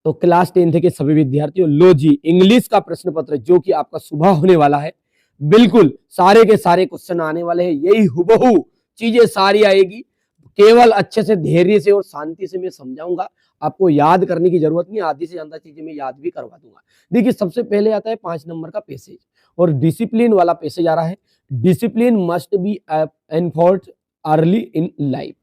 तो class 10th के सभी विद्यार्थियों, लो जी इंग्लिश का प्रश्न पत्र जो कि आपका सुबह होने वाला है, बिल्कुल सारे के सारे क्वेश्चन आने वाले हैं, यही हुबहू चीजें सारी आएगी। केवल अच्छे से धैर्य से और शांति से मैं समझाऊंगा, आपको याद करने की जरूरत नहीं, आधी से ज्यादा चीजें मैं याद भी करवा दूंगा। देखिए सबसे पहले आता है 5 नंबर का पैसेज, और डिसिप्लिन वाला पैसेज आ रहा है। Discipline must be enforced early in life.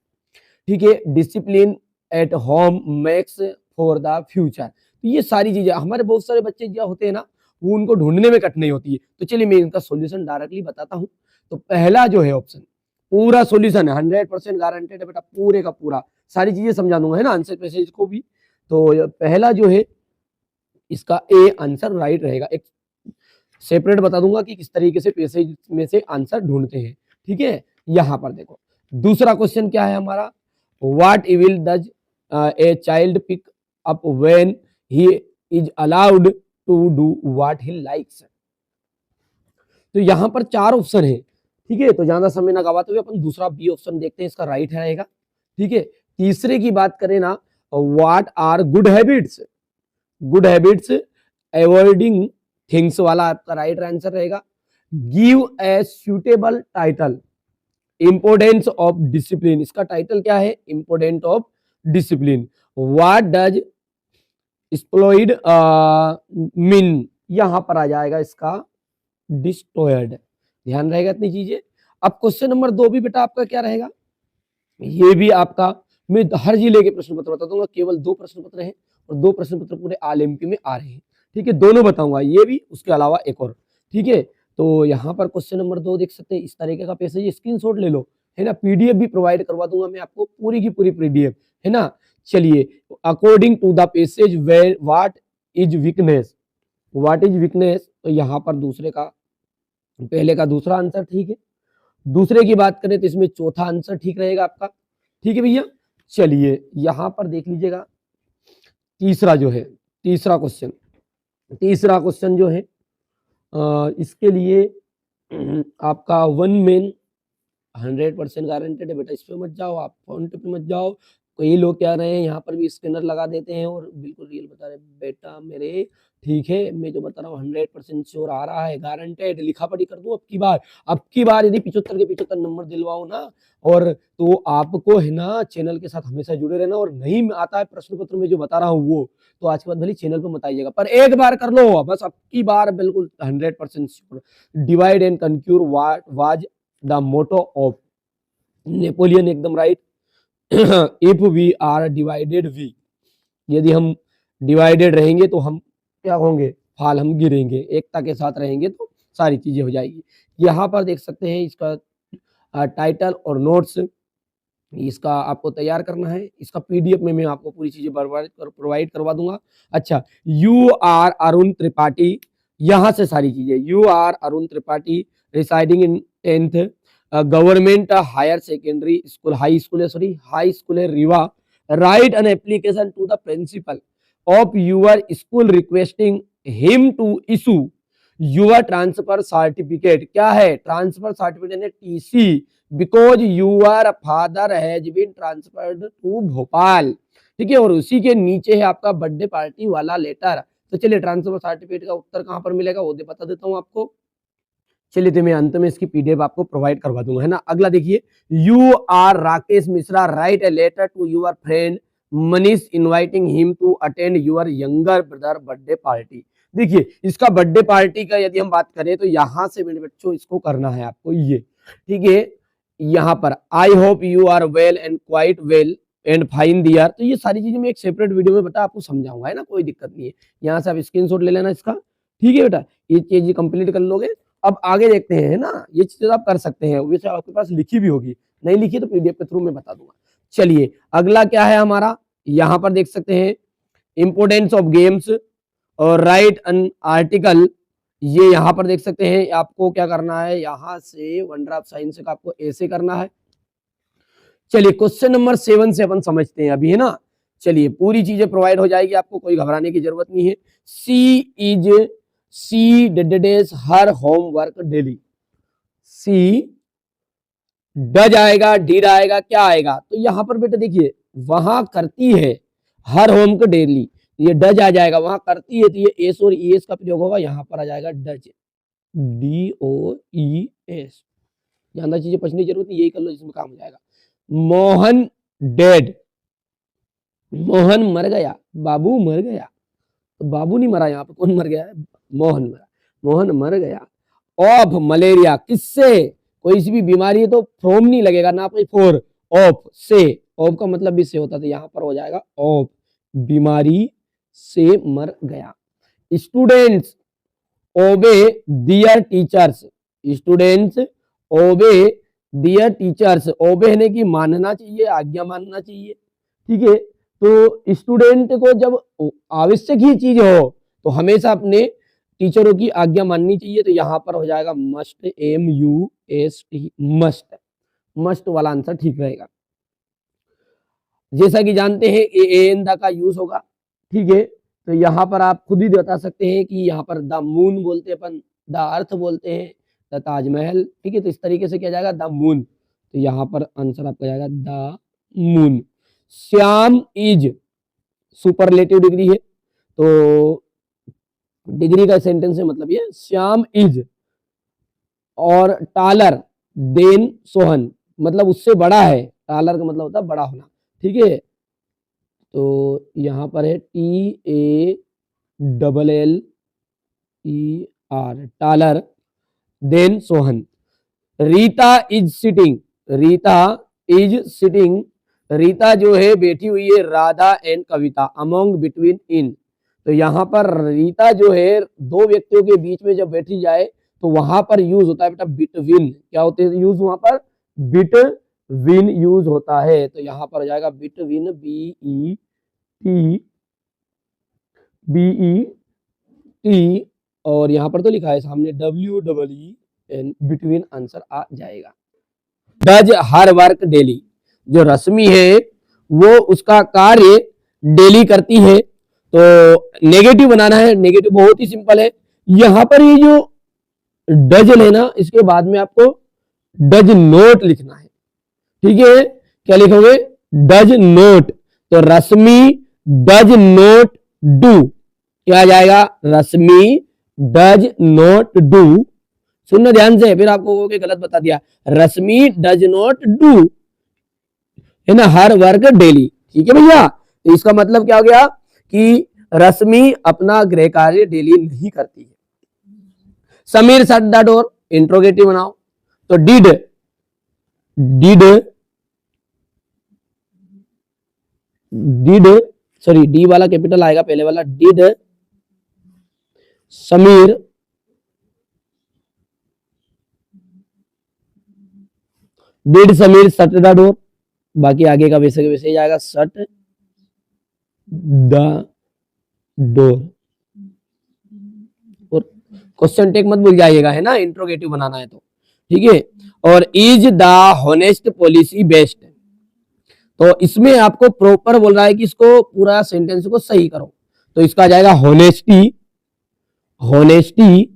ठीक है, discipline at home makes for the future. तो ये सारी चीजें हमारे बहुत सारे बच्चे जो होते हैं ना, वो उनको ढूंढने में कठिनाई होती है। तो चलिए मैं इनका सॉल्यूशन डायरेक्टली बताता हूँ। तो पहला जो है ऑप्शन, पूरा सॉल्यूशन है, 100% गारंटेड है बेटा, पूरे का पूरा सारी चीजें समझा दूंगा, है ना, आंसर पैसेज को भी। तो पहला जो है इसका ए आंसर राइट रहेगा। एक सेपरेट बता दूंगा कि किस तरीके से पैसेज में से आंसर ढूंढते हैं। ठीक है, यहां पर देखो दूसरा क्वेश्चन क्या है हमारा, what evil does a child pick up when he is allowed to do what he likes. तो यहां पर 4 ऑप्शन है। ठीक है, तो ज्यादा समय ना गवाते हुए अपन दूसरा बी ऑप्शन देखते हैं, इसका राइट रहेगा। ठीक है, तीसरे की बात करें ना, what are good habits, good habits avoiding things वाला आपका राइट आंसर रहेगा। Give a suitable title, importance of discipline, इसका टाइटल क्या है, important of discipline. What does exploit mean, यहां पर आ जाएगा इसका डिस्ट्रॉयड। ध्यान रहेगा इतनी चीजें। अब क्वेश्चन नंबर 2 भी बेटा आपका क्या रहेगा, ये भी आपका, मैं हर जिले के प्रश्न पत्र बता दूंगा, केवल 2 प्रश्न पत्र हैं और 2 प्रश्न पत्र पूरे ऑल एमपी में आ रहे हैं। ठीक है, दोनों बताऊंगा, ये भी उसके अलावा एक और। ठीक है, तो यहाँ पर क्वेश्चन नंबर 2 देख सकते हैं, इस तरीके का पैसेज, स्क्रीनशॉट ले लो, है ना, पीडीएफ भी प्रोवाइड करवा दूंगा मैं आपको, पूरी की पूरी पीडीएफ, है ना। चलिए, according to the passage where what is weakness, what is weakness, तो यहाँ पर दूसरे का, पहले का दूसरा आंसर ठीक है। दूसरे की बात करें तो इसमें चौथा आंसर ठीक रहेगा आपका। ठीक है भैया, चलिए यहां पर देख लीजिएगा तीसरा जो है, तीसरा क्वेश्चन जो है इसके लिए आपका 1 मेन 100% गारंटेड है बेटा, इस पे मत जाओ आप, फोन पे मत जाओ। कई लोग क्या रहे हैं यहाँ पर भी स्कैनर लगा देते हैं और बिल्कुल रियल बता रहे बेटा मेरे। ठीक है, मैं जो बता रहा हूँ 100% श्योर आ रहा है, गारंटेड, लिखा पढ़ी कर दूं अब की बार यदि 75 के 75 नंबर दिलवाओ ना, और तो आपको है ना चैनल के साथ हमेशा जुड़े रहना, और नहीं आता है प्रश्न पत्र में जो बता रहा हूँ वो, तो आज के बाद भले चैनल पर मत आइएगा, पर एक बार कर लो बस, अब की बार बिल्कुल 100% sure. Divide and conquer was the motto of Napoleon, एकदम right. If we are divided we, यदि हम डिवाइडेड रहेंगे तो हम क्या होंगे, फाल हम गिरेंगे, एकता के साथ रहेंगे तो सारी चीजें हो जाएगी। यहाँ पर देख सकते हैं इसका टाइटल और नोट्स, इसका आपको तैयार करना है, इसका पीडीएफ में मैं आपको पूरी चीजें प्रोवाइड करवा दूंगा। अच्छा, यू आर अरुण त्रिपाठी, यहाँ से सारी चीजें, you are Arun Tripathi residing in 10th government higher secondary school, high school है Rewa, write an application to the principal of your school requesting him to issue your transfer certificate, क्या है, transfer certificate TC, because your father has been transferred to Bhopal. ठीक है, और उसी के नीचे है आपका बर्थडे पार्टी वाला लेटर। तो चलिए ट्रांसफर सर्टिफिकेट का उत्तर कहां पर मिलेगा वो बता देता हूं आपको। चलिए तो मैं अंत में इसकी पीडीएफ आपको प्रोवाइड करवा दूंगा, है ना। अगला देखिए, you are Rakesh Mishra write a letter to your friend Manish inviting him to attend your younger brother birthday party. देखिए इसका बर्थडे पार्टी का यदि हम बात करें तो यहां से मेरे बच्चों इसको करना है आपको ये। ठीक है, यहाँ पर I hope you are well and quite well and fine there, तो ये सारी चीजें मैं एक सेपरेट वीडियो में बेटा आपको समझाऊंगा, है ना, कोई दिक्कत नहीं है। यहाँ से आप स्क्रीनशॉट ले लेना इसका। ठीक है बेटा, ये चीज कंप्लीट कर लोगे। अब आगे देखते हैं, है ना, ये चीजें आप कर सकते हैं, वैसे आपके पास लिखी भी होगी, नहीं लिखी तो पीडीएफ के थ्रू मैं बता दूंगा। चलिए अगला क्या है हमारा, यहाँ पर देख सकते हैं इंपोर्टेंस ऑफ गेम्स और राइट एन आर्टिकल, ये यहाँ पर देख सकते हैं। आपको क्या करना है, यहाँ से वंडर ऑफ साइंस का आपको ऐसे करना है। चलिए क्वेश्चन नंबर 7 से अपन समझते हैं अभी, है ना। चलिए पूरी चीजें प्रोवाइड हो जाएगी आपको, कोई घबराने की जरूरत नहीं है। She does her homework daily, she does आएगा, डीड आएगा, क्या आएगा, तो यहां पर बेटा देखिए वहां करती है हर होमवर्क डेली, ये डज आ जाएगा, वहां करती है तो ये एस और ईएस का प्रयोग होगा, यहाँ पर आ जाएगा डज, DOES। ज्यादा चीजें पढ़ने की जरूरत नहीं, यही कर लो जिसमें काम हो जाएगा। मोहन डेड, मोहन मर गया, बाबू मर गया, तो बाबू नहीं मरा, यहाँ पे कौन मर गया है, मोहन मरा, मोहन मर गया। ऑफ मलेरिया, किससे, कोई सी भी बीमारी है तो फ्रॉम नहीं लगेगा ना, कोई फॉर, ऑफ से, ऑफ का मतलब भी से होता, तो यहाँ पर हो जाएगा ऑफ, बीमारी से मर गया। स्टूडेंट्स ओबे दियर टीचर्स, स्टूडेंट्स ओबे दियर टीचर्स, ओबे है कि मानना चाहिए, आज्ञा मानना चाहिए, ठीक है। तो स्टूडेंट को जब आवश्यक ही चीज हो तो हमेशा अपने टीचरों की आज्ञा माननी चाहिए, तो यहाँ पर हो जाएगा मस्ट, MUST, मस्ट, मस्ट वाला आंसर ठीक रहेगा। जैसा कि जानते हैं एन द का यूज होगा, ठीक है। तो यहाँ पर आप खुद ही बता सकते हैं कि यहाँ पर द मून बोलते हैं अपन, द अर्थ बोलते हैं, द ताजमहल, ठीक है। तो इस तरीके से क्या जाएगा, द मून, तो यहाँ पर आंसर आपका जाएगा the moon. Shyam is superlative degree है, तो डिग्री का सेंटेंस है, मतलब ये श्याम इज, और टालर देन सोहन, मतलब उससे बड़ा है, टालर का मतलब होता है बड़ा होना, ठीक है। तो यहाँ पर है TALLER, taller than Sohan. Rita is sitting, Rita is sitting, Rita जो है बैठी हुई है, Radha and Kavita among between in, तो यहाँ पर रीता जो है दो व्यक्तियों के बीच में जब बैठी जाए तो वहां पर यूज होता है बेटा बिटवीन, क्या होते हैं यूज, वहां पर बिटवीन यूज होता है, तो यहाँ पर हो जाएगा बिटवीन, BETWEEN, और यहाँ पर तो लिखा है सामने WEEN, बिटवीन आंसर आ जाएगा। डज हर वर्क डेली, जो रश्मि है वो उसका कार्य डेली करती है, तो नेगेटिव बनाना है, नेगेटिव बहुत ही सिंपल है, यहाँ पर ये जो डज लेना, इसके बाद में आपको डज नोट लिखना है, ठीक है। क्या लिखोगे, डज नोट, तो रश्मि डज नोट डू, क्या आ जाएगा, रश्मि डज नोट डू, सुनना ध्यान से, फिर आपको गलत बता दिया, रश्मि डज नोट डू, है ना, हर वर्क डेली, ठीक है भैया। तो इसका मतलब क्या हो गया कि रश्मि अपना गृह कार्य डेली नहीं करती है। Sameer shut the door, interrogative बनाओ, तो डिड सॉरी डी वाला कैपिटल आएगा पहले वाला, did Sameer shut the door, बाकी आगे का वैसे के वैसे ही जाएगा, शट द डोर, और क्वेश्चन टेक मत भूल जाइएगा, है ना, इंट्रोगेटिव बनाना है तो, ठीक है। और is the honest policy best, तो इसमें आपको प्रॉपर बोल रहा है कि इसको पूरा सेंटेंस को सही करो, तो इसका आ जाएगा honesty, HONESTY,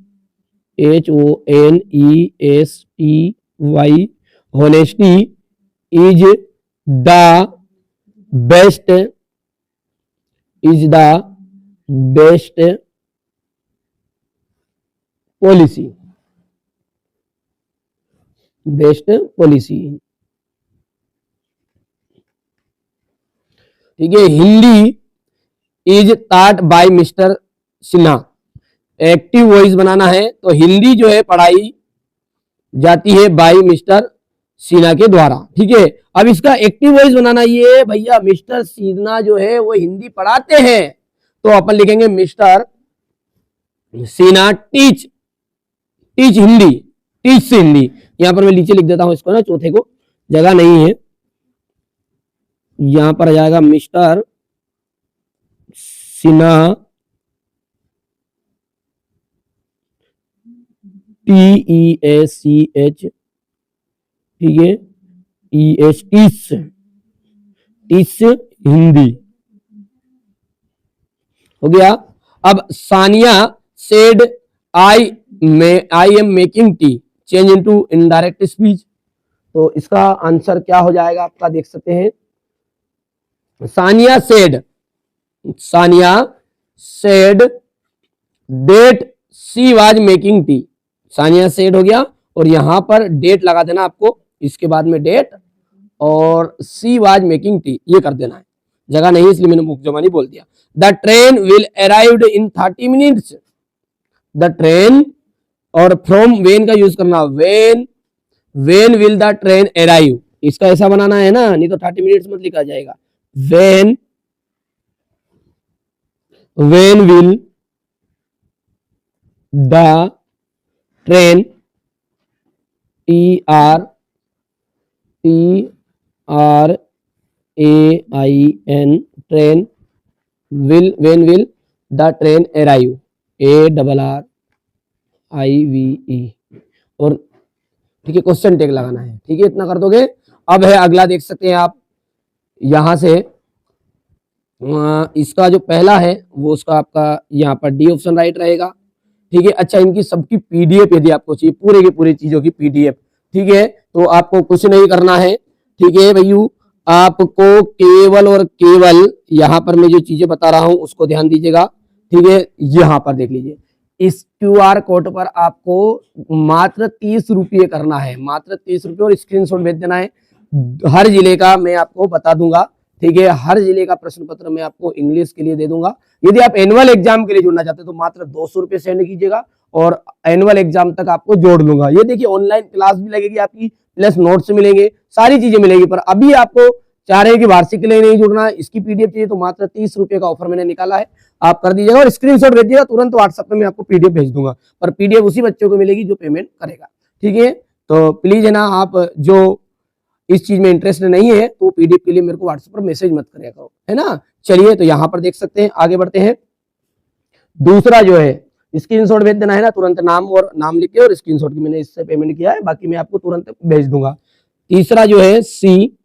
honesty is the best, policy, best policy, ठीक है। Hindi is taught by mister Sinha, active voice बनाना है, तो हिंदी जो है पढ़ाई जाती है बाय मिस्टर सिन्हा के द्वारा, ठीक है। अब इसका एक्टिव वॉइस बनाना, ये भैया मिस्टर सिन्हा जो है वो हिंदी पढ़ाते हैं, तो अपन लिखेंगे mister Sinha teach Hindi, teach से हिंदी, यहां पर मैं नीचे लिख देता हूं इसको ना, चौथे को जगह नहीं है, यहां पर आ जाएगा मिस्टर सिन्हा TEACH, ठीक है, टीच हिंदी हो गया। अब Sania said I am making tea change into indirect speech, तो इसका आंसर क्या हो जाएगा आपका, देख सकते हैं, Sania said Sania said that she was making tea. Sania said हो गया और यहां पर डेट लगा देना आपको, इसके बाद में डेट और शी वाज मेकिंग टी ये कर देना है, जगह नहीं इसलिए मैंने मुख जबानी बोल दिया। The train will arrived in 30 minutes. The train और फ्रॉम वेन का यूज करना, when will the train arrive, इसका ऐसा बनाना है ना, नहीं तो 30 मिनट्स मत लिखा जाएगा। When will the train TRAIN train when will the train arrive ARRIVE और ठीक है क्वेश्चन टैग लगाना है। ठीक है इतना कर दोगे। अब है अगला, देख सकते हैं आप यहां से इसका जो पहला है वो उसका आपका यहाँ पर डी ऑप्शन राइट रहेगा। ठीक है अच्छा इनकी सबकी पीडीएफ यदि आपको चाहिए पूरे की पूरी चीजों की पीडीएफ, ठीक है तो आपको कुछ नहीं करना है। ठीक है भैया आपको केवल और केवल यहाँ पर मैं जो चीजें बता रहा हूं उसको ध्यान दीजिएगा। ठीक है यहाँ पर देख लीजिए, इस क्यूआर कोड पर आपको मात्र 30 रुपये करना है, मात्र 30 रुपये और स्क्रीनशॉट भेज देना है। हर जिले का मैं आपको बता दूंगा। ठीक है हर जिले का प्रश्न पत्र मैं आपको इंग्लिश के लिए दे दूंगा। यदि आप एनुअल एग्जाम के लिए जुड़ना चाहते हैं तो मात्र 200 रुपये सेंड कीजिएगा और एनुअल एग्जाम तक आपको जोड़ लूंगा। ये देखिए ऑनलाइन क्लास भी लगेगी आपकी, प्लस नोट्स मिलेंगे, सारी चीजें मिलेगी। पर अभी आपको चाह रहे हैं कि वार्षिक के लिए नहीं जुड़ना है, इसकी पीडीएफ चाहिए तो मात्र 30 रुपये का ऑफर मैंने निकाला है, आप कर दीजिएगा और स्क्रीनशॉट भेजिएगा, तुरंत व्हाट्सएप पे मैं आपको पीडीएफ भेज दूंगा। पर पीडीएफ उसी बच्चों को मिलेगी जो पेमेंट करेगा। ठीक है तो प्लीज है ना, आप जो इस चीज में इंटरेस्ट नहीं है तो पीडीएफ के लिए मेरे को व्हाट्सएप पर मैसेज मत करिए करो, है ना। चलिए तो यहाँ पर देख सकते हैं, आगे बढ़ते हैं। दूसरा जो है स्क्रीनशॉट भेज देना है ना, तुरंत नाम और नाम लिख के और स्क्रीनशॉट की मैंने इससे पेमेंट किया है, बाकी मैं आपको तुरंत भेज दूंगा। तीसरा जो है सी,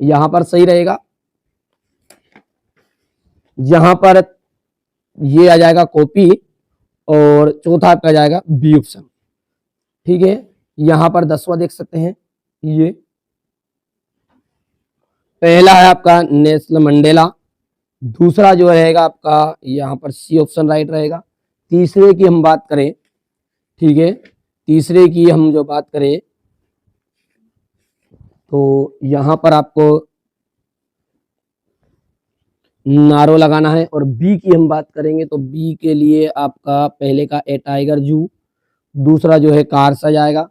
यहां पर सही रहेगा, यहां पर ये आ जाएगा कॉपी और चौथा आपका जाएगा बी ऑप्शन। ठीक है यहां पर 10वां देख सकते हैं, ये पहला है आपका नेल्सन मंडेला, दूसरा जो रहेगा आपका यहाँ पर सी ऑप्शन राइट रहेगा। तीसरे की हम बात करें, ठीक है तीसरे की हम जो बात करें तो यहाँ पर आपको नारो लगाना है। और बी की हम बात करेंगे तो बी के लिए आपका पहले का ए टाइगर जू, दूसरा जो है कार्स आ जाएगा,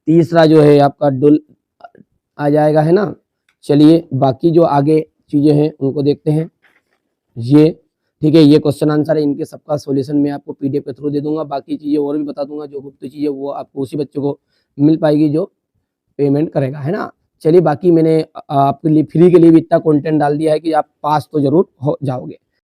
तीसरा जो है आपका डुल आ जाएगा, है ना। चलिए बाकी जो आगे चीजें हैं उनको देखते हैं। ये ठीक है ये क्वेश्चन आंसर है, इनके सबका सॉल्यूशन मैं आपको पीडीएफ के थ्रू दे दूंगा। बाकी चीजें और भी बता दूंगा, जो गुप्त चीजें वो आपको उसी बच्चों को मिल पाएगी जो पेमेंट करेगा, है ना। चलिए बाकी मैंने आपके लिए फ्री के लिए भी इतना कंटेंट डाल दिया है कि आप पास तो जरूर हो जाओगे।